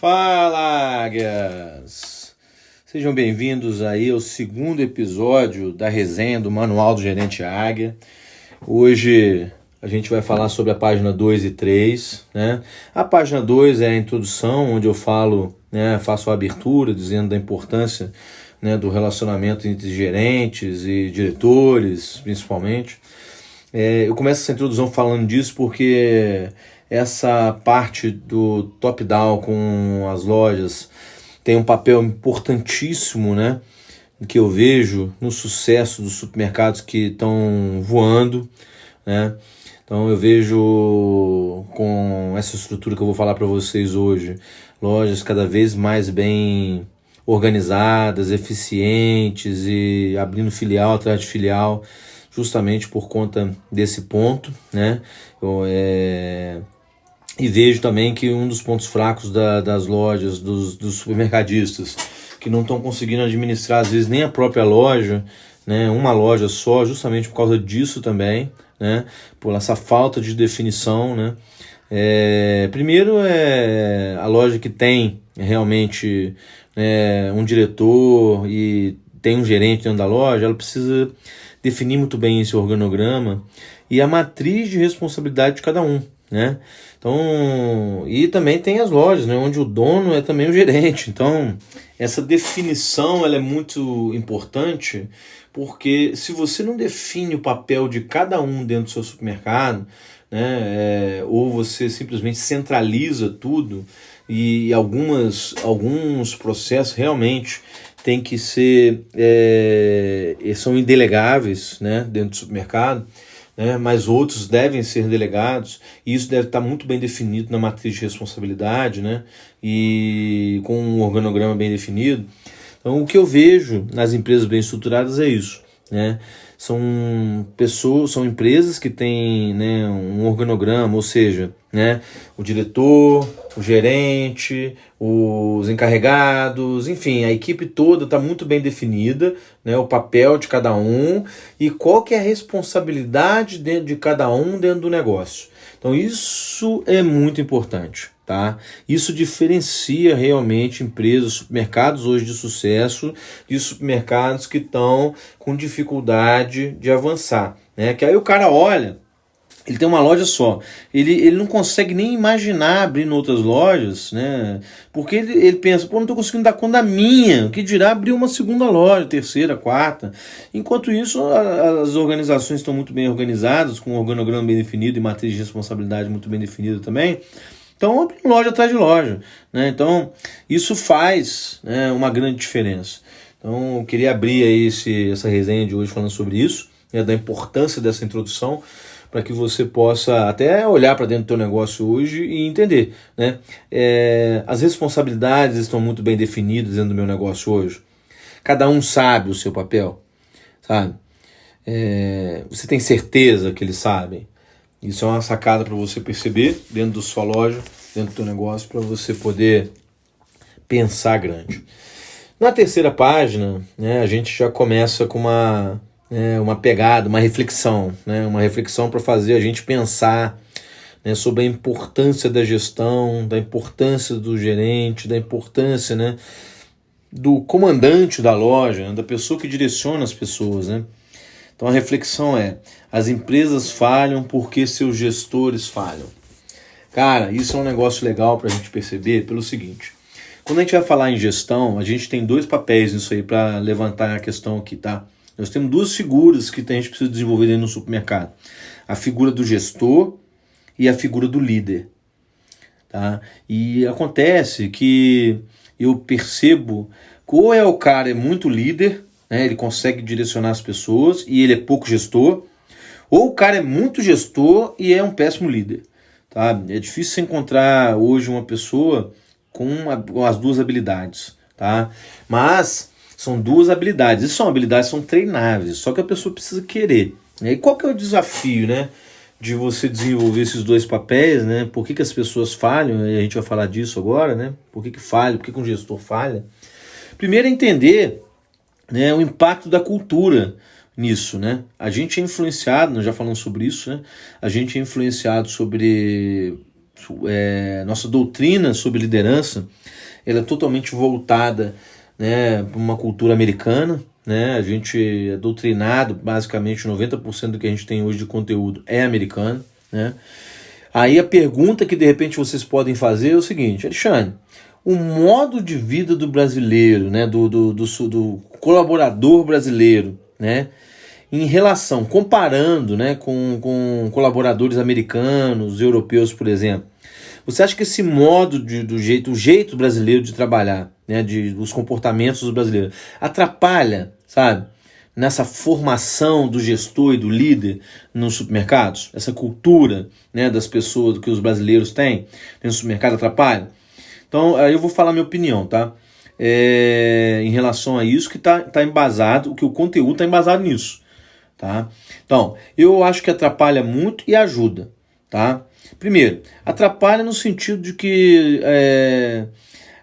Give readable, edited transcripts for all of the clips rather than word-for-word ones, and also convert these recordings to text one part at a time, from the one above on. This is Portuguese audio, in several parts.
Fala, águias! Sejam bem-vindos aí ao segundo episódio da resenha do Manual do Gerente Águia. Hoje a gente vai falar sobre a página 2 e 3, né? A página 2 é a introdução, onde eu falo, né, faço a abertura dizendo da importância, né, do relacionamento entre gerentes e diretores, principalmente. Eu começo essa introdução falando disso porque essa parte do top-down com as lojas tem um papel importantíssimo, né, que eu vejo no sucesso dos supermercados que estão voando, né? Então eu vejo com essa estrutura que eu vou falar para vocês hoje, lojas cada vez mais bem organizadas, eficientes e abrindo filial atrás de filial, justamente por conta desse ponto, né? E vejo também que um dos pontos fracos das lojas, dos supermercadistas, que não estão conseguindo administrar, às vezes, nem a própria loja, né? Uma loja só, justamente por causa disso também, né? Por essa falta de definição, né? Primeiro é a loja que tem realmente um diretor e tem um gerente dentro da loja, ela precisa definir muito bem esse organograma e a matriz de responsabilidade de cada um, né? Então, e também tem as lojas, né, onde o dono é também o gerente. Então, essa definição ela é muito importante, porque se você não define o papel de cada um dentro do seu supermercado, né, ou você simplesmente centraliza tudo, e alguns processos realmente têm que ser, são indelegáveis, né, dentro do supermercado, né, mas outros devem ser delegados, e isso deve estar muito bem definido na matriz de responsabilidade, né, e com um organograma bem definido. Então, o que eu vejo nas empresas bem estruturadas é isso, né? São empresas que têm, né, um organograma, ou seja, né, o diretor, o gerente, os encarregados, enfim, a equipe toda está muito bem definida, né, o papel de cada um e qual que é a responsabilidade dentro de cada um dentro do negócio. Então isso é muito importante, tá? Isso diferencia realmente empresas, supermercados hoje de sucesso de supermercados que estão com dificuldade de avançar, né? Que aí o cara olha, ele tem uma loja só, ele não consegue nem imaginar abrir em outras lojas, né? Porque ele pensa, pô, não estou conseguindo dar conta da minha, o que dirá abrir uma segunda loja, terceira, quarta. Enquanto isso, as organizações estão muito bem organizadas, com um organograma bem definido e matriz de responsabilidade muito bem definida também. Então, abrindo loja atrás de loja, né? Então, isso faz, né, uma grande diferença. Então, eu queria abrir aí essa resenha de hoje falando sobre isso, né, da importância dessa introdução, para que você possa até olhar para dentro do teu negócio hoje e entender, né? As responsabilidades estão muito bem definidas dentro do meu negócio hoje. Cada um sabe o seu papel, sabe? Você tem certeza que eles sabem? Isso é uma sacada para você perceber dentro da sua loja, dentro do teu negócio, para você poder pensar grande. Na terceira página, né, a gente já começa com uma pegada, uma reflexão, né, uma reflexão para fazer a gente pensar, né, sobre a importância da gestão, da importância do gerente, da importância, né, do comandante da loja, né, da pessoa que direciona as pessoas, né? Então a reflexão as empresas falham porque seus gestores falham. Cara, isso é um negócio legal para a gente perceber pelo seguinte: quando a gente vai falar em gestão, a gente tem dois papéis nisso aí para levantar a questão aqui, tá? Nós temos duas figuras que a gente precisa desenvolver dentro do supermercado: a figura do gestor e a figura do líder, tá? E acontece que eu percebo que ou o cara é muito líder, né, ele consegue direcionar as pessoas e ele é pouco gestor, ou o cara é muito gestor e é um péssimo líder, tá? É difícil você encontrar hoje uma pessoa com as duas habilidades, tá? Mas são duas habilidades, e habilidades são treináveis, só que a pessoa precisa querer. E qual que é o desafio, né, de você desenvolver esses dois papéis, né? Por que as pessoas falham? E a gente vai falar disso agora, né? Por que falha? Por que um gestor falha? Primeiro é entender, né, o impacto da cultura nisso, né? A gente é influenciado, nós já falamos sobre isso, né? A gente é influenciado sobre nossa doutrina sobre liderança, ela é totalmente voltada, né, para uma cultura americana, né? A gente é doutrinado, basicamente 90% do que a gente tem hoje de conteúdo é americano, né? Aí a pergunta que de repente vocês podem fazer é o seguinte: Alexandre, o modo de vida do brasileiro, né, do colaborador brasileiro, né, em relação, comparando, né, com colaboradores americanos, europeus, por exemplo, você acha que esse modo o jeito brasileiro de trabalhar, né, os comportamentos dos brasileiros, atrapalha, sabe, nessa formação do gestor e do líder nos supermercados? Essa cultura, né, das pessoas que os brasileiros têm no supermercado atrapalha? Então, aí eu vou falar minha opinião, tá? Em relação a isso que tá embasado, que o conteúdo está embasado nisso, tá? Então, eu acho que atrapalha muito e ajuda, tá? Primeiro, atrapalha no sentido de que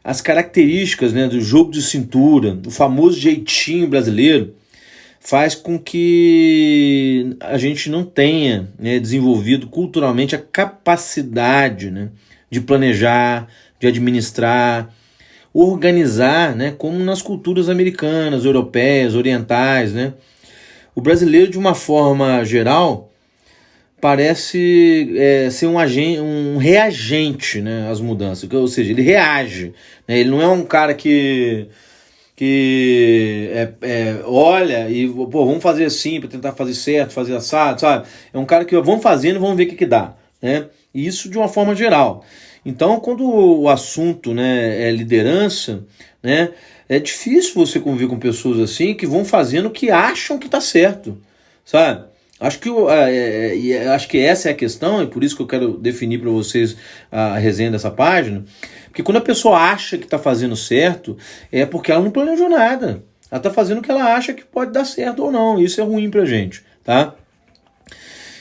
as características, né, do jogo de cintura, o famoso jeitinho brasileiro, faz com que a gente não tenha, né, desenvolvido culturalmente a capacidade, né, de planejar, de administrar, organizar, né, como nas culturas americanas, europeias, orientais, né? O brasileiro, de uma forma geral, parece ser um reagente, né, às mudanças, ou seja, ele reage, né? Ele não é um cara que olha e, pô, vamos fazer assim para tentar fazer certo, fazer assado, sabe? É um cara que vamos fazendo e vamos ver o que dá, né? E isso de uma forma geral. Então, quando o assunto, né, é liderança, né, é difícil você conviver com pessoas assim que vão fazendo o que acham que está certo, sabe? Acho que essa é a questão, e por isso que eu quero definir para vocês a resenha dessa página, porque quando a pessoa acha que está fazendo certo, é porque ela não planejou nada. Ela está fazendo o que ela acha que pode dar certo ou não. Isso é ruim pra gente, tá?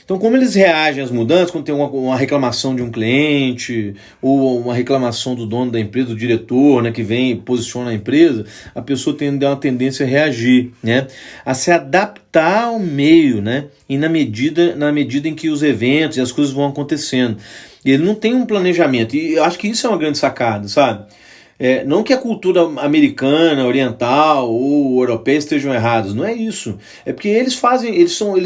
Então, como eles reagem às mudanças, quando tem uma reclamação de um cliente, ou uma reclamação do dono da empresa, do diretor, né, que vem e posiciona a empresa, a pessoa tem uma tendência a reagir, né, a se adaptar ao meio, né, e na medida em que os eventos e as coisas vão acontecendo. E ele não tem um planejamento, e eu acho que isso é uma grande sacada, sabe? Não que a cultura americana, oriental ou europeia estejam errados, não é isso. É porque eles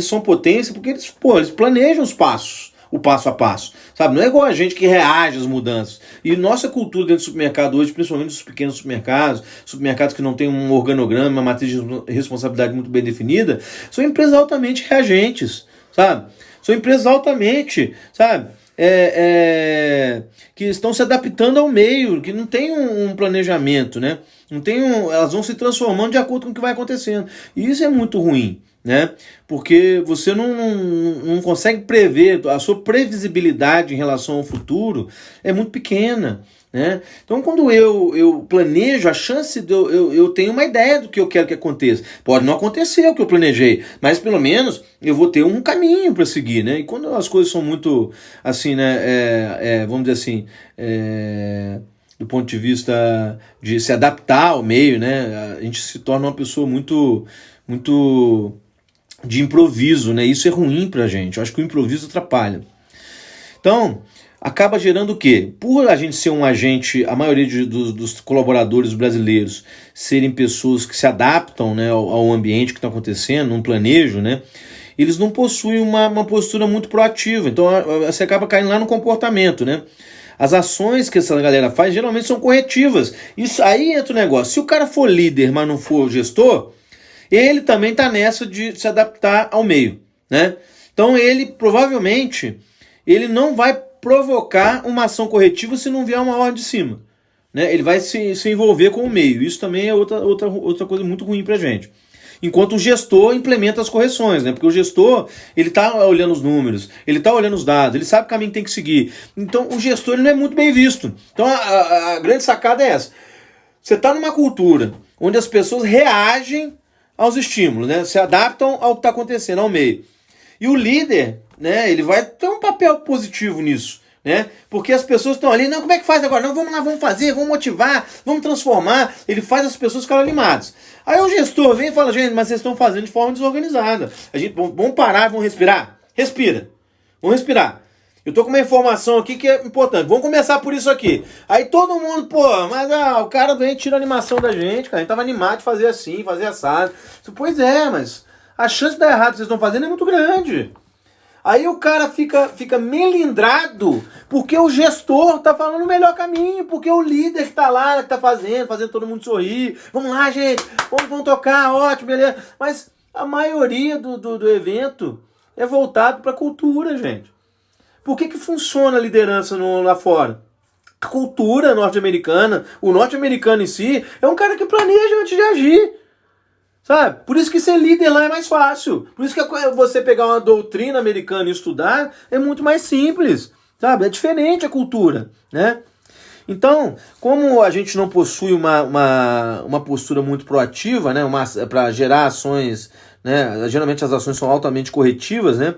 são potência porque eles planejam os passos, o passo a passo, sabe? Não é igual a gente que reage às mudanças. E nossa cultura dentro do supermercado hoje, principalmente nos pequenos supermercados que não têm um organograma, uma matriz de responsabilidade muito bem definida, são empresas altamente reagentes, sabe? São empresas altamente, sabe? Que estão se adaptando ao meio, que não tem um planejamento, né? Elas vão se transformando de acordo com o que vai acontecendo. E isso é muito ruim, né? Porque você não consegue prever, a sua previsibilidade em relação ao futuro é muito pequena, né? Então, quando eu planejo, a chance de eu tenho uma ideia do que eu quero que aconteça. Pode não acontecer o que eu planejei, mas pelo menos eu vou ter um caminho para seguir, né? E quando as coisas são muito assim, né? Vamos dizer assim, do ponto de vista de se adaptar ao meio, né? A gente se torna uma pessoa muito de improviso, né? Isso é ruim pra gente. Eu acho que o improviso atrapalha. Então, acaba gerando o quê? Por a gente ser um agente, a maioria dos colaboradores brasileiros serem pessoas que se adaptam, né, ao ambiente que está acontecendo, não planejam, né? Eles não possuem uma postura muito proativa. Então você acaba caindo lá no comportamento, né? As ações que essa galera faz geralmente são corretivas. Isso aí entra o negócio. Se o cara for líder, mas não for gestor, ele também está nessa de se adaptar ao meio, né? Então ele provavelmente não vai provocar uma ação corretiva se não vier uma ordem de cima, né? Ele vai se envolver com o meio. Isso também é outra coisa muito ruim pra gente. Enquanto o gestor implementa as correções, né? Porque o gestor, ele tá olhando os números, ele tá olhando os dados, ele sabe o caminho que tem que seguir. Então o gestor, ele não é muito bem visto. Então a grande sacada é essa. Você tá numa cultura onde as pessoas reagem aos estímulos, né? Se adaptam ao que está acontecendo, ao meio. E o líder, né, ele vai ter um papel positivo nisso, né? Porque as pessoas estão ali, não, como é que faz agora? Não, vamos lá, vamos fazer, vamos motivar, vamos transformar. Ele faz as pessoas ficarem animadas. Aí o gestor vem e fala, gente, mas vocês estão fazendo de forma desorganizada. Vamos parar, vamos respirar? Respira. Vamos respirar. Eu tô com uma informação aqui que é importante. Vamos começar por isso aqui. Aí todo mundo, pô, mas o cara vem e tira a animação da gente, cara. A gente tava animado de fazer assim, fazer assado. Pois é, mas a chance de dar errado que vocês estão fazendo é muito grande. Aí o cara fica melindrado porque o gestor tá falando o melhor caminho, porque o líder que tá lá, que tá fazendo todo mundo sorrir. Vamos lá, gente, vamos tocar, ótimo, beleza. Mas a maioria do evento é voltado pra cultura, gente. Por que funciona a liderança lá fora? A cultura norte-americana, o norte-americano em si, é um cara que planeja antes de agir. Sabe? Por isso que ser líder lá é mais fácil. Por isso que você pegar uma doutrina americana e estudar é muito mais simples. Sabe? É diferente a cultura, né? Então, como a gente não possui uma postura muito proativa, né? Para gerar ações, né? Geralmente as ações são altamente corretivas, né?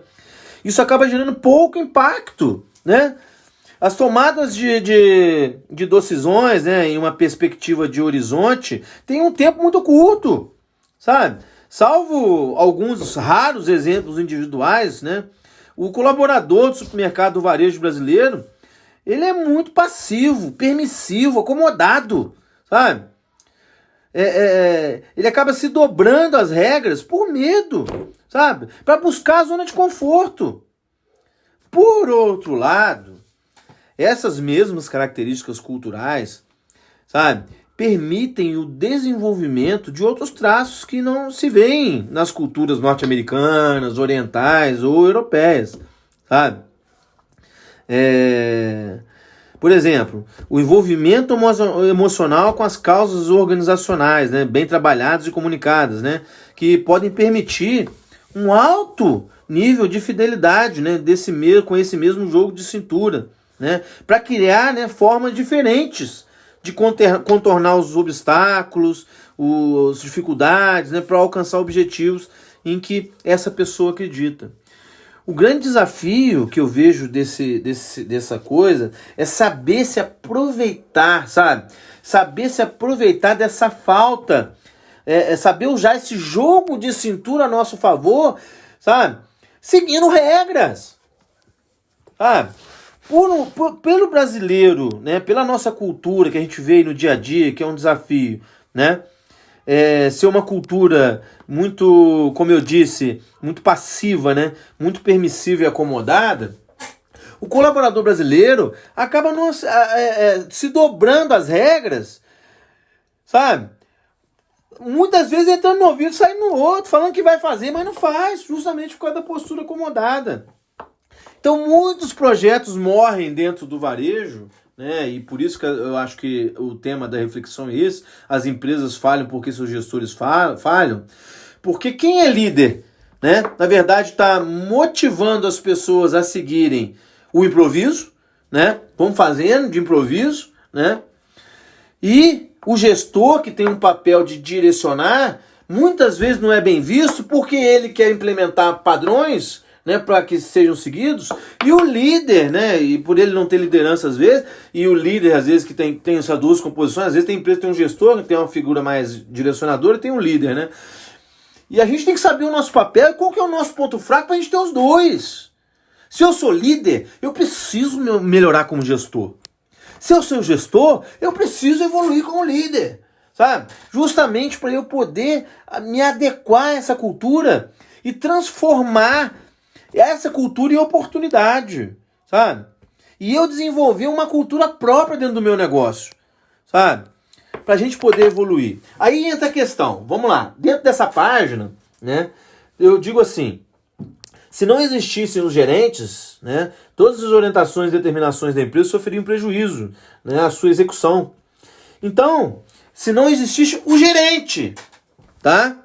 Isso acaba gerando pouco impacto, né? As tomadas de decisões, né, em uma perspectiva de horizonte, tem um tempo muito curto. Sabe? Salvo alguns raros exemplos individuais, né? O colaborador do supermercado do varejo brasileiro, ele é muito passivo, permissivo, acomodado, sabe? Ele acaba se dobrando as regras por medo, sabe? Para buscar a zona de conforto. Por outro lado, essas mesmas características culturais, sabe, permitem o desenvolvimento de outros traços que não se veem nas culturas norte-americanas, orientais ou europeias, sabe? Por exemplo, o envolvimento emocional com as causas organizacionais, né, bem trabalhadas e comunicadas, né, que podem permitir um alto nível de fidelidade, né, com esse mesmo jogo de cintura, né, para criar, né, formas diferentes de contornar os obstáculos, as dificuldades, né, para alcançar objetivos em que essa pessoa acredita. O grande desafio que eu vejo dessa coisa é saber se aproveitar, sabe? Saber se aproveitar dessa falta, saber usar esse jogo de cintura a nosso favor, sabe? Seguindo regras, sabe? Pelo brasileiro, né, pela nossa cultura que a gente vê no dia a dia, que é um desafio, né, ser uma cultura muito, como eu disse, muito passiva, né, muito permissiva e acomodada, o colaborador brasileiro acaba se dobrando as regras, sabe? Muitas vezes entrando no ouvido e saindo no outro, falando que vai fazer, mas não faz, justamente por causa da postura acomodada. Então muitos projetos morrem dentro do varejo, né? E por isso que eu acho que o tema da reflexão é esse, as empresas falham porque seus gestores falham, porque quem é líder, né, na verdade está motivando as pessoas a seguirem o improviso, né? Vamos fazendo de improviso, né? E o gestor, que tem um papel de direcionar, muitas vezes não é bem visto porque ele quer implementar padrões, né, para que sejam seguidos, e o líder, né, e por ele não ter liderança às vezes, e o líder às vezes que tem essas duas composições, às vezes tem empresa que tem um gestor, que tem uma figura mais direcionadora, e tem um líder, né, e a gente tem que saber o nosso papel e qual que é o nosso ponto fraco para a gente ter os dois. Se eu sou líder, eu preciso melhorar como gestor. Se eu sou gestor, eu preciso evoluir como líder, sabe, justamente para eu poder me adequar a essa cultura e transformar essa cultura em oportunidade, sabe? E eu desenvolver uma cultura própria dentro do meu negócio, sabe? Pra gente poder evoluir. Aí entra a questão, vamos lá, dentro dessa página, né, eu digo assim, se não existissem os gerentes, né, todas as orientações e determinações da empresa sofreriam prejuízo, né, à sua execução. Então, se não existisse o gerente, tá?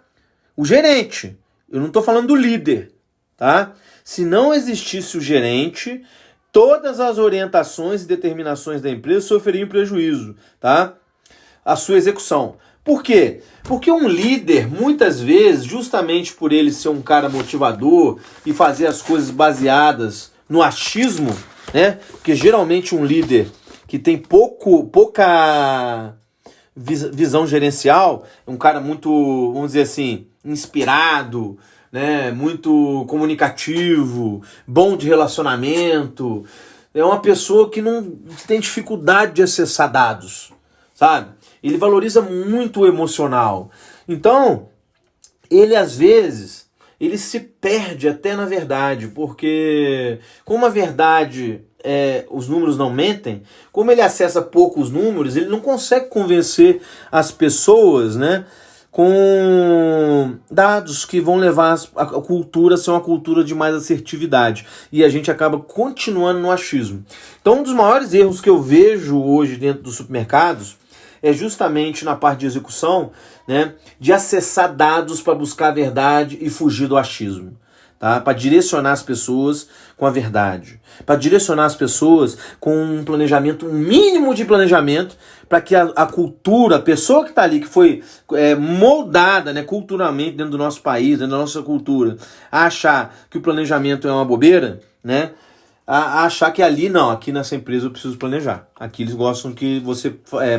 O gerente, eu não estou falando do líder, tá? Se não existisse o gerente, todas as orientações e determinações da empresa sofreriam prejuízo, tá? A sua execução. Por quê? Porque um líder, muitas vezes, justamente por ele ser um cara motivador e fazer as coisas baseadas no achismo, né? Porque geralmente um líder que tem pouca visão gerencial, um cara muito, vamos dizer assim, inspirado, né, muito comunicativo, bom de relacionamento. É uma pessoa que não tem dificuldade de acessar dados, sabe? Ele valoriza muito o emocional. Então, ele às vezes, ele se perde até na verdade, porque como a verdade, os números não mentem, como ele acessa poucos números, ele não consegue convencer as pessoas, né, com dados que vão levar a cultura a ser uma cultura de mais assertividade. E a gente acaba continuando no achismo. Então, um dos maiores erros que eu vejo hoje dentro dos supermercados é justamente na parte de execução, né, de acessar dados para buscar a verdade e fugir do achismo. Tá? Para direcionar as pessoas com a verdade. Para direcionar as pessoas com um planejamento, um mínimo de planejamento, para que a cultura, a pessoa que está ali, que foi moldada, né, culturalmente dentro do nosso país, dentro da nossa cultura, a achar que o planejamento é uma bobeira, né? A achar que ali, não, aqui nessa empresa eu preciso planejar. Aqui eles gostam que você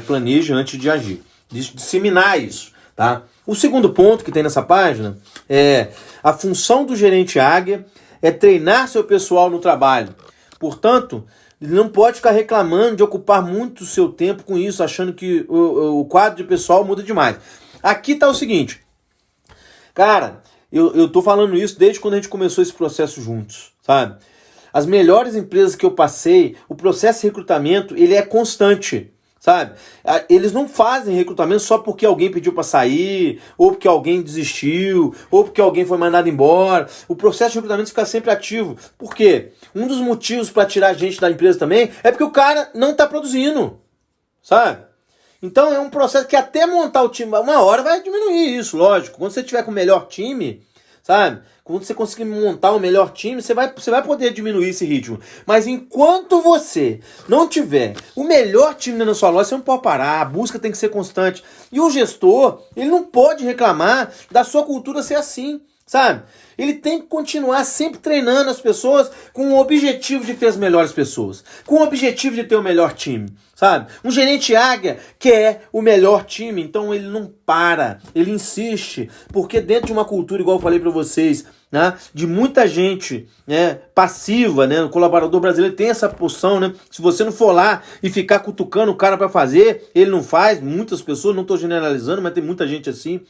planeje antes de agir. Disseminar isso, tá? O segundo ponto que tem nessa página é a função do gerente águia é treinar seu pessoal no trabalho. Portanto, ele não pode ficar reclamando de ocupar muito o seu tempo com isso, achando que o quadro de pessoal muda demais. Aqui tá o seguinte, cara, eu tô falando isso desde quando a gente começou esse processo juntos, sabe? As melhores empresas que eu passei, o processo de recrutamento, ele é constante, sabe? Eles não fazem recrutamento só porque alguém pediu para sair, ou porque alguém desistiu, ou porque alguém foi mandado embora. O processo de recrutamento fica sempre ativo. Por quê? Um dos motivos para tirar a gente da empresa também é porque o cara não está produzindo, sabe? Então é um processo que até montar o time, uma hora vai diminuir isso, lógico. Quando você tiver com o melhor time, sabe? Quando você conseguir montar o melhor time, você vai poder diminuir esse ritmo. Mas enquanto você não tiver o melhor time na sua loja, você não pode parar. A busca tem que ser constante. E o gestor, ele não pode reclamar da sua cultura ser assim, sabe? Ele tem que continuar sempre treinando as pessoas com o objetivo de ter as melhores pessoas, com o objetivo de ter o melhor time, sabe? Um gerente águia quer o melhor time, então ele não para, ele insiste, porque dentro de uma cultura, igual eu falei para vocês, né, de muita gente, né, passiva, né, o colaborador brasileiro tem essa posição, né, se você não for lá e ficar cutucando o cara para fazer, ele não faz, muitas pessoas, não estou generalizando, mas tem muita gente assim.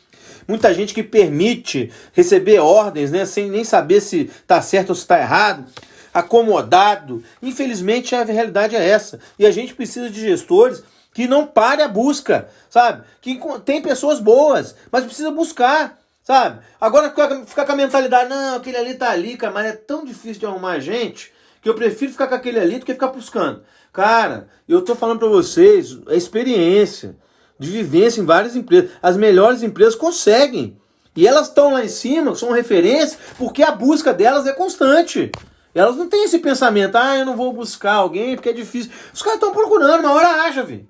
Muita gente que permite receber ordens, né, sem nem saber se está certo ou se está errado, acomodado. Infelizmente a realidade é essa. E a gente precisa de gestores que não parem a busca, sabe? Que tem pessoas boas, mas precisa buscar, sabe? Agora ficar com a mentalidade, não, aquele ali tá ali, cara, mas é tão difícil de arrumar gente que eu prefiro ficar com aquele ali do que ficar buscando. Cara, eu tô falando para vocês, é experiência de vivência em várias empresas. As melhores empresas conseguem. E elas estão lá em cima, são referência, porque a busca delas é constante. Elas não têm esse pensamento, eu não vou buscar alguém porque é difícil. Os caras estão procurando, uma hora acha, velho.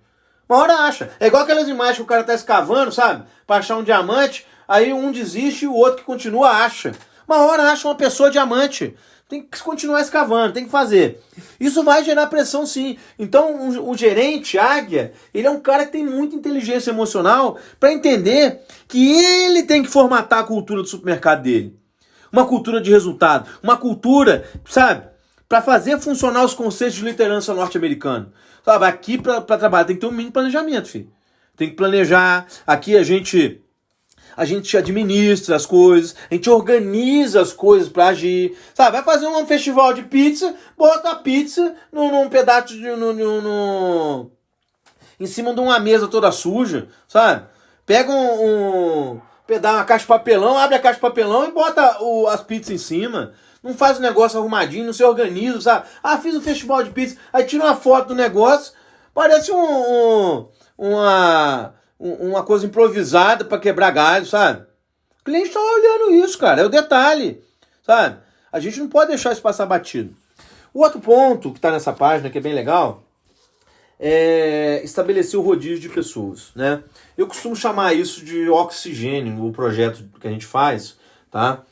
Uma hora acha. É igual aquelas imagens que o cara tá escavando, sabe? Pra achar um diamante, aí um desiste e o outro que continua acha. Uma hora acha uma pessoa diamante. Tem que continuar escavando, tem que fazer. Isso vai gerar pressão, sim. Então, o gerente águia, ele é um cara que tem muita inteligência emocional para entender que ele tem que formatar a cultura do supermercado dele. Uma cultura de resultado. Uma cultura, sabe, para fazer funcionar os conceitos de liderança norte-americano. Sabe, aqui para trabalhar tem que ter um mínimo planejamento, filho. Tem que planejar. Aqui a gente administra as coisas, a gente organiza as coisas pra agir, sabe? Vai fazer um festival de pizza, bota a pizza num pedaço em cima de uma mesa toda suja, sabe? Pega uma caixa de papelão, abre a caixa de papelão e bota as pizzas em cima. Não faz o negócio arrumadinho, não se organiza, sabe? Fiz um festival de pizza, aí tira uma foto do negócio, parece uma coisa improvisada para quebrar galho, sabe? O cliente está olhando isso, cara. É o detalhe, sabe? A gente não pode deixar isso passar batido. O outro ponto que está nessa página, que é bem legal, é estabelecer o rodízio de pessoas, né? Eu costumo chamar isso de oxigênio, o projeto que a gente faz, tá?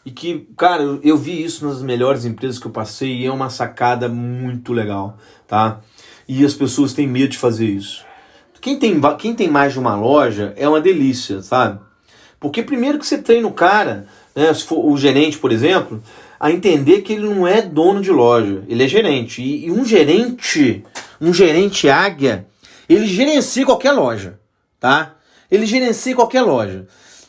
E que, cara, eu vi isso nas melhores empresas que eu passei e é uma sacada muito legal, tá? E as pessoas têm medo de fazer isso. Quem tem mais de uma loja é uma delícia, sabe? Porque primeiro que você treina o cara né, se for o gerente, por exemplo, a entender que ele não é dono de loja, ele é gerente. E um gerente águia, ele gerencia qualquer loja, tá? Ele gerencia qualquer loja.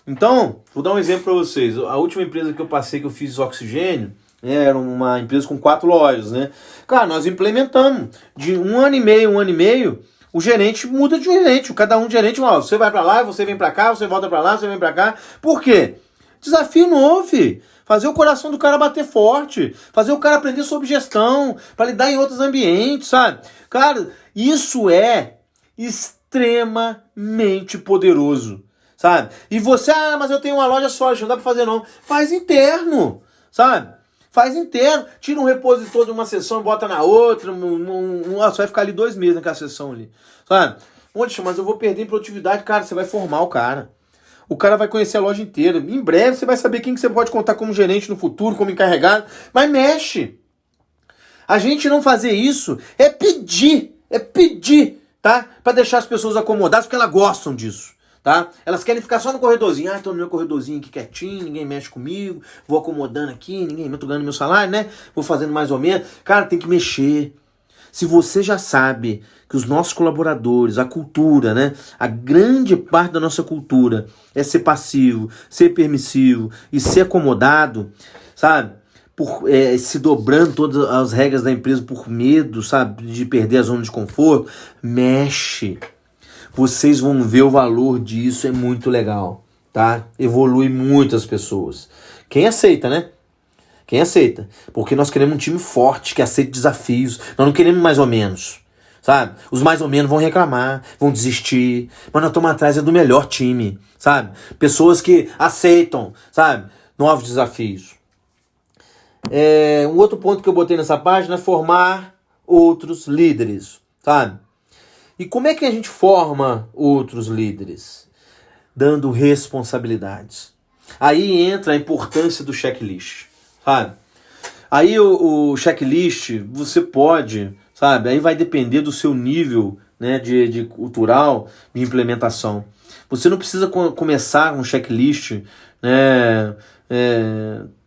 Então, vou dar um exemplo para vocês. A última empresa que eu passei, que eu fiz oxigênio, era uma empresa com 4 lojas, né? Cara, nós implementamos. De um ano e meio, o gerente muda de gerente. Cada um gerente, ó, você vai para lá, você vem para cá, você volta para lá, você vem para cá. Por quê? Desafio novo, filho. Fazer o coração do cara bater forte. Fazer o cara aprender sobre gestão, para lidar em outros ambientes, sabe? Cara, isso é extremamente poderoso, sabe? E você, mas eu tenho uma loja só, não dá pra fazer não. Faz interno, sabe? Faz interno, tira um repositor de uma sessão e bota na outra, você vai ficar ali 2 meses naquela sessão ali, sabe? Poxa, mas eu vou perder em produtividade. Cara, você vai formar o cara. O cara vai conhecer a loja inteira. Em breve você vai saber quem que você pode contar como gerente no futuro, como encarregado. Mas mexe. A gente não fazer isso é pedir, tá? Pra deixar as pessoas acomodadas, porque elas gostam disso, tá? Elas querem ficar só no corredorzinho. Ah, tô no meu corredorzinho aqui quietinho, ninguém mexe comigo, vou acomodando aqui, eu tô ganhando meu salário, né? Vou fazendo mais ou menos. Cara, tem que mexer. Se você já sabe que os nossos colaboradores, a cultura, né? A grande parte da nossa cultura é ser passivo, ser permissivo e ser acomodado, sabe? Se dobrando todas as regras da empresa por medo, sabe? De perder a zona de conforto, mexe. Vocês vão ver o valor disso, é muito legal, tá? Evolui muitas pessoas. Quem aceita, né? Quem aceita? Porque nós queremos um time forte, que aceite desafios. Nós não queremos mais ou menos, sabe? Os mais ou menos vão reclamar, vão desistir. Mas nós estamos atrás do melhor time, sabe? Pessoas que aceitam, sabe? Novos desafios. Um outro ponto que eu botei nessa página é formar outros líderes, sabe? E como é que a gente forma outros líderes? Dando responsabilidades. Aí entra a importância do checklist, sabe? Aí o checklist, você pode, sabe? Aí vai depender do seu nível, né, de cultural, de implementação. Você não precisa começar um checklist, né,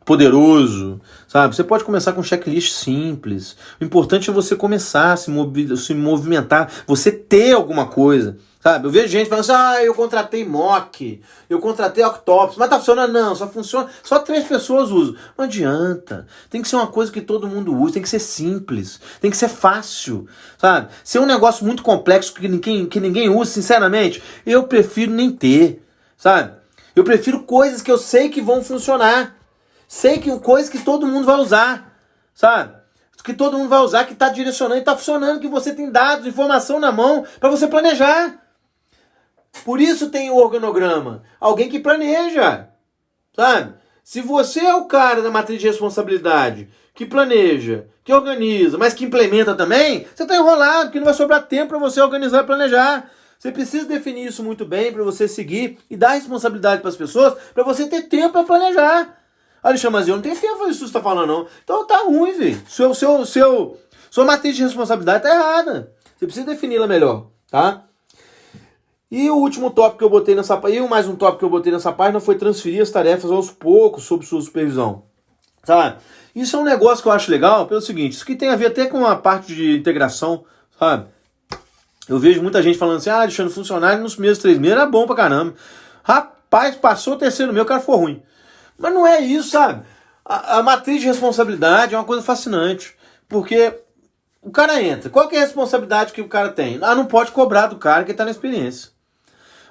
poderoso, sabe? Você pode começar com um checklist simples. O importante é você começar a se movimentar, você ter alguma coisa, sabe? Eu vejo gente falando assim, eu contratei Mock, eu contratei Octopus, mas tá funcionando? Não, só funciona, só 3 pessoas usam. Não adianta. Tem que ser uma coisa que todo mundo usa, tem que ser simples, tem que ser fácil, sabe? Se é um negócio muito complexo que ninguém usa, sinceramente, eu prefiro nem ter, sabe? Eu prefiro coisas que eu sei que vão funcionar. Sei que coisa que todo mundo vai usar, sabe? Que todo mundo vai usar, que está direcionando e está funcionando, que você tem dados, informação na mão para você planejar. Por isso tem o organograma. Alguém que planeja, sabe? Se você é o cara da matriz de responsabilidade, que planeja, que organiza, mas que implementa também, você está enrolado, porque não vai sobrar tempo para você organizar e planejar. Você precisa definir isso muito bem para você seguir e dar responsabilidade para as pessoas, para você ter tempo para planejar. Alexandre, mas eu não tenho tempo para isso que você está falando, não. Então tá ruim, velho. Sua matriz de responsabilidade tá errada. Você precisa defini-la melhor, tá? E o último tópico que eu botei nessa página, e mais um tópico que eu botei nessa página foi transferir as tarefas aos poucos sob sua supervisão, sabe? Isso é um negócio que eu acho legal pelo seguinte, isso que tem a ver até com a parte de integração, sabe? Eu vejo muita gente falando assim, Alexandre, funcionário nos primeiros 3 meses era bom pra caramba. Rapaz, passou o 3º mês, o cara foi ruim. Mas não é isso, sabe? A matriz de responsabilidade é uma coisa fascinante. Porque o cara entra. Qual que é a responsabilidade que o cara tem? Não pode cobrar do cara que está na experiência.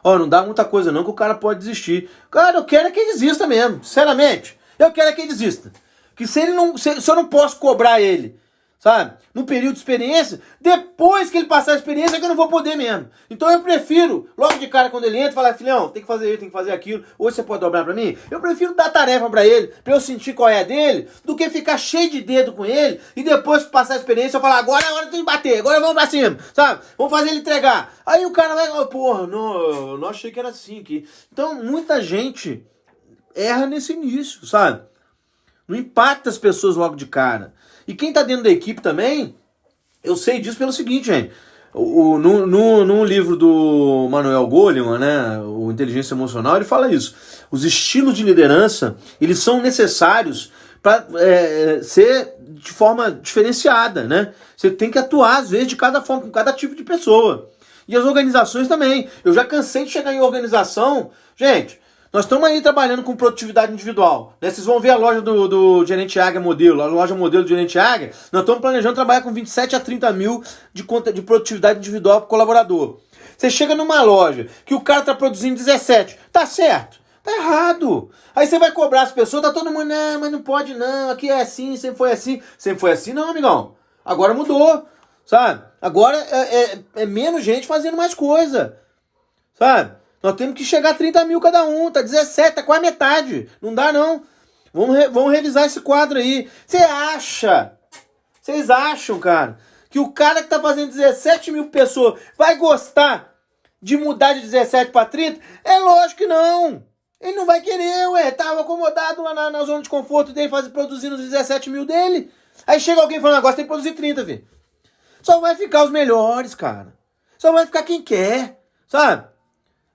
Não dá muita coisa não que o cara pode desistir. Cara, eu quero é que ele desista mesmo. Sinceramente. Eu quero é que ele desista. Que se eu não posso cobrar ele, sabe? No período de experiência, depois que ele passar a experiência é que eu não vou poder mesmo. Então eu prefiro, logo de cara quando ele entra, falar, filhão, tem que fazer isso, tem que fazer aquilo, hoje você pode dobrar pra mim? Eu prefiro dar tarefa pra ele, pra eu sentir qual é a dele, do que ficar cheio de dedo com ele, e depois que passar a experiência eu falar, agora é hora de bater, agora vamos pra cima, sabe? Vamos fazer ele entregar. Aí o cara vai, porra, não, eu não achei que era assim aqui. Então muita gente erra nesse início, sabe? Não impacta as pessoas logo de cara. E quem tá dentro da equipe também, eu sei disso pelo seguinte, gente. No livro do Manuel Goleman, né, o Inteligência Emocional, ele fala isso. Os estilos de liderança, eles são necessários para ser de forma diferenciada, né? Você tem que atuar, às vezes, de cada forma, com cada tipo de pessoa. E as organizações também. Eu já cansei de chegar em organização. Gente, nós estamos aí trabalhando com produtividade individual. Né? Vocês vão ver a loja do Gerente Águia Modelo, a loja modelo do Gerente Águia. Nós estamos planejando trabalhar com 27 a 30 mil de produtividade individual para o colaborador. Você chega numa loja que o cara está produzindo 17. Tá certo. Tá errado. Aí você vai cobrar as pessoas, tá todo mundo, não, mas não pode não, aqui é assim, sempre foi assim. Sempre foi assim não, amigão. Agora mudou, sabe? Agora é menos gente fazendo mais coisa, sabe? Nós temos que chegar a 30 mil cada um, tá 17, tá quase metade. Não dá não. Vamos revisar esse quadro aí. Vocês acham, cara, que o cara que tá fazendo 17 mil pessoas vai gostar de mudar de 17 para 30? É lógico que não. Ele não vai querer, tava acomodado lá na zona de conforto dele, produzindo os 17 mil dele. Aí chega alguém falando, agora tem que produzir 30, velho. Só vai ficar os melhores, cara. Só vai ficar quem quer, sabe?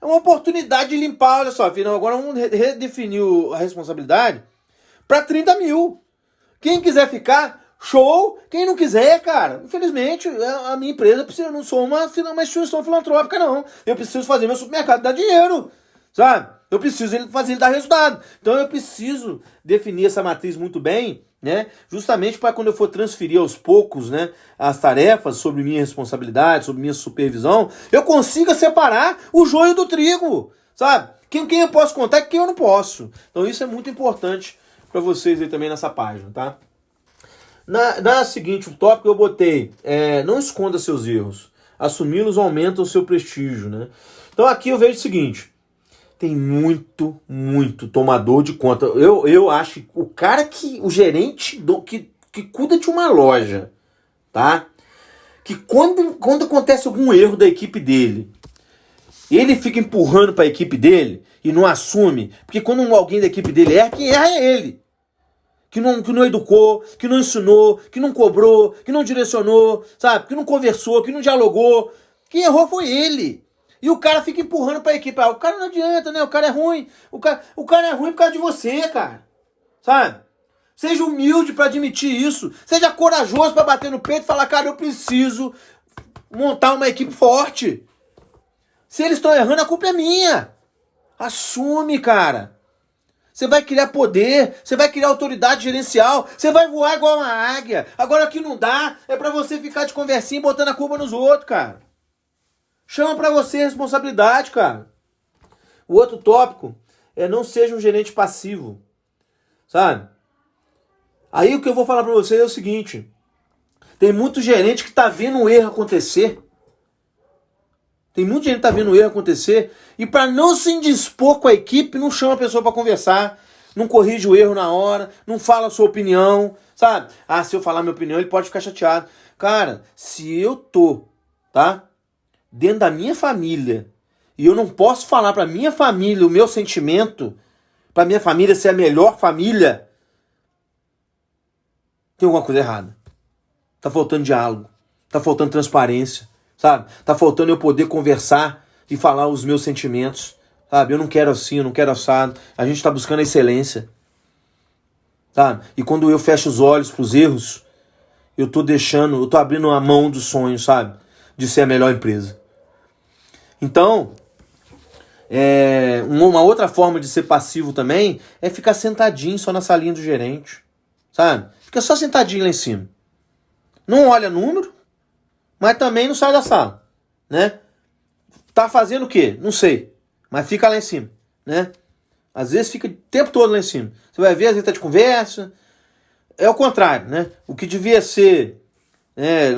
É uma oportunidade de limpar, olha só, filho, agora vamos redefinir a responsabilidade para 30 mil. Quem quiser ficar, show. Quem não quiser, cara, infelizmente, a minha empresa, eu não sou uma instituição filantrópica, não. Eu preciso fazer meu supermercado dar dinheiro, sabe? Eu preciso fazer ele dar resultado. Então eu preciso definir essa matriz muito bem, né? Justamente para quando eu for transferir aos poucos, né, as tarefas sobre minha responsabilidade, sobre minha supervisão, eu consiga separar o joio do trigo, sabe? Quem eu posso contar e quem eu não posso. Então isso é muito importante para vocês aí também nessa página, tá? Na seguinte, o tópico eu botei, não esconda seus erros. Assumi-los aumenta o seu prestígio, né? Então aqui eu vejo o seguinte, tem muito tomador de conta. Eu acho que o gerente que cuida de uma loja, tá? Que quando acontece algum erro da equipe dele, ele fica empurrando para a equipe dele e não assume, porque quando alguém da equipe dele erra, quem erra é ele. Que não educou, que não ensinou, que não cobrou, que não direcionou, sabe? Que não conversou, que não dialogou. Quem errou foi ele. E o cara fica empurrando pra equipe. O cara não adianta, né? O cara é ruim. O cara é ruim por causa de você, cara. Sabe? Seja humilde pra admitir isso. Seja corajoso pra bater no peito e falar, cara, eu preciso montar uma equipe forte. Se eles estão errando, a culpa é minha. Assume, cara. Você vai criar poder, você vai criar autoridade gerencial, você vai voar igual uma águia. Agora que não dá, é pra você ficar de conversinha botando a culpa nos outros, cara. Chama pra você a responsabilidade, cara. O outro tópico é não seja um gerente passivo, sabe? Aí o que eu vou falar pra vocês é o seguinte, tem muito gerente que tá vendo o erro acontecer. Tem muita gente que tá vendo o erro acontecer e para não se indispor com a equipe, não chama a pessoa para conversar, não corrige o erro na hora, não fala a sua opinião, sabe? Se eu falar minha opinião, ele pode ficar chateado. Cara, se eu tô, tá? Dentro da minha família e eu não posso falar para minha família o meu sentimento, para minha família ser a melhor família, tem alguma coisa errada. Tá faltando diálogo, tá faltando transparência. Sabe? Tá faltando eu poder conversar e falar os meus sentimentos. Sabe? Eu não quero assim, eu não quero assado. A gente tá buscando a excelência. Sabe? E quando eu fecho os olhos pros erros, eu tô abrindo a mão dos sonhos, sabe? De ser a melhor empresa. Então, uma outra forma de ser passivo também é ficar sentadinho só na salinha do gerente. Sabe? Fica só sentadinho lá em cima. Não olha número, mas também não sai da sala, né? Tá fazendo o quê? Não sei, mas fica lá em cima, né? Às vezes fica o tempo todo lá em cima. Você vai ver, às vezes tá de conversa. É o contrário, né? O que devia ser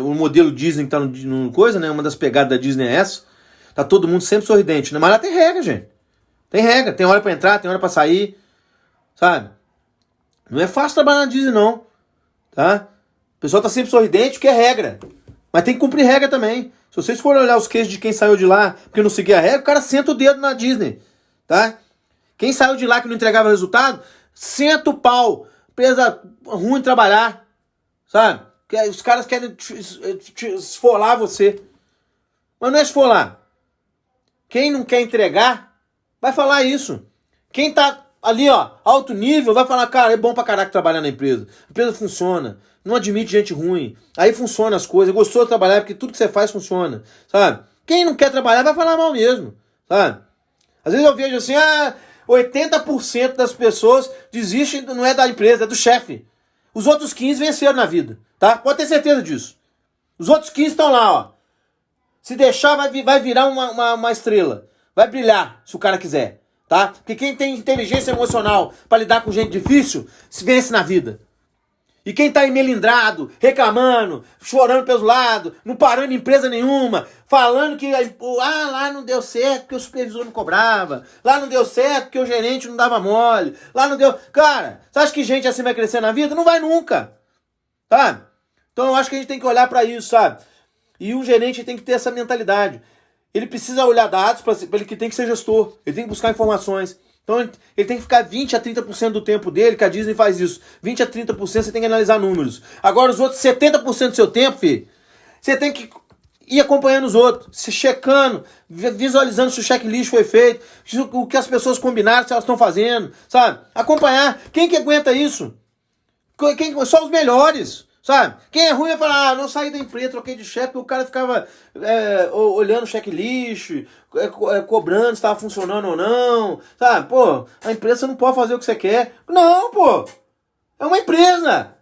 o modelo Disney que tá no coisa, né? Uma das pegadas da Disney é essa. Tá todo mundo sempre sorridente, né? Mas lá tem regra, gente. Tem regra, tem hora pra entrar, tem hora pra sair, sabe? Não é fácil trabalhar na Disney, não, tá? O pessoal tá sempre sorridente, porque é regra. Mas tem que cumprir regra também. Se vocês forem olhar os cases de quem saiu de lá porque não seguia a regra, o cara senta o dedo na Disney, tá? Quem saiu de lá que não entregava resultado, senta o pau. Empresa ruim de trabalhar, sabe? Os caras querem esfolar você. Mas não é se for lá. Quem não quer entregar, vai falar isso. Quem tá ali, ó, alto nível, vai falar, cara, é bom pra caraca trabalhar na empresa. A empresa funciona. Não admite gente ruim. Aí funciona as coisas. Gostou de trabalhar porque tudo que você faz funciona. Sabe? Quem não quer trabalhar vai falar mal mesmo. Sabe? Às vezes eu vejo assim, 80% das pessoas desistem, não é da empresa, é do chefe. Os outros 15 venceram na vida, tá? Pode ter certeza disso. Os outros 15 estão lá, ó. Se deixar, vai virar uma estrela. Vai brilhar, se o cara quiser, tá? Porque quem tem inteligência emocional para lidar com gente difícil, se vence na vida. E quem tá aí melindrado, reclamando, chorando pelos lados, não parando em empresa nenhuma, falando que lá não deu certo porque o supervisor não cobrava, lá não deu certo porque o gerente não dava mole, lá não deu... Cara, você acha que gente assim vai crescer na vida? Não vai nunca, tá? Então eu acho que a gente tem que olhar para isso, sabe? E um gerente tem que ter essa mentalidade. Ele precisa olhar dados para ele, que tem que ser gestor, ele tem que buscar informações. Então ele tem que ficar 20 a 30% do tempo dele, que a Disney faz isso. 20 a 30% você tem que analisar números. Agora os outros 70% do seu tempo, filho, você tem que ir acompanhando os outros, se checando, visualizando se o checklist foi feito, o que as pessoas combinaram, se elas estão fazendo, sabe? Acompanhar. Quem que aguenta isso? Só os melhores. Sabe? Quem é ruim vai falar, não saí da empresa, troquei de chefe, o cara ficava olhando o checklist, cobrando se estava funcionando ou não, sabe? Pô, a empresa não pode fazer o que você quer. Não, pô! É uma empresa!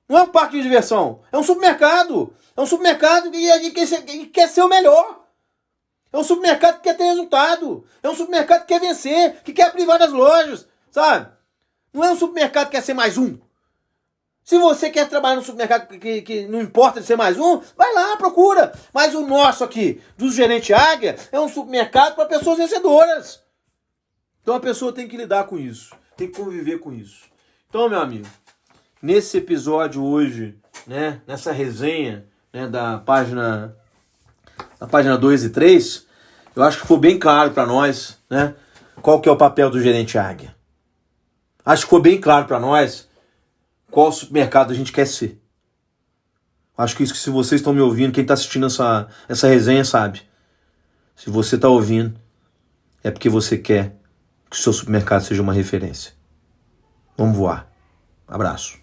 Não é um parque de diversão, é um supermercado! É um supermercado que quer ser o melhor! É um supermercado que quer ter resultado! É um supermercado que quer vencer, que quer abrir várias lojas, sabe? Não é um supermercado que quer ser mais um! Se você quer trabalhar no supermercado que não importa de ser mais um, vai lá, procura. Mas o nosso aqui, do Gerente Águia, é um supermercado para pessoas vencedoras. Então a pessoa tem que lidar com isso, tem que conviver com isso. Então, meu amigo, nesse episódio hoje, né, nessa resenha, né, da página 2 e 3, eu acho que ficou bem claro para nós, né, qual que é o papel do Gerente Águia. Acho que ficou bem claro para nós qual supermercado a gente quer ser. Acho que isso que se vocês estão me ouvindo, quem está assistindo essa resenha sabe. Se você está ouvindo, é porque você quer que o seu supermercado seja uma referência. Vamos voar. Abraço.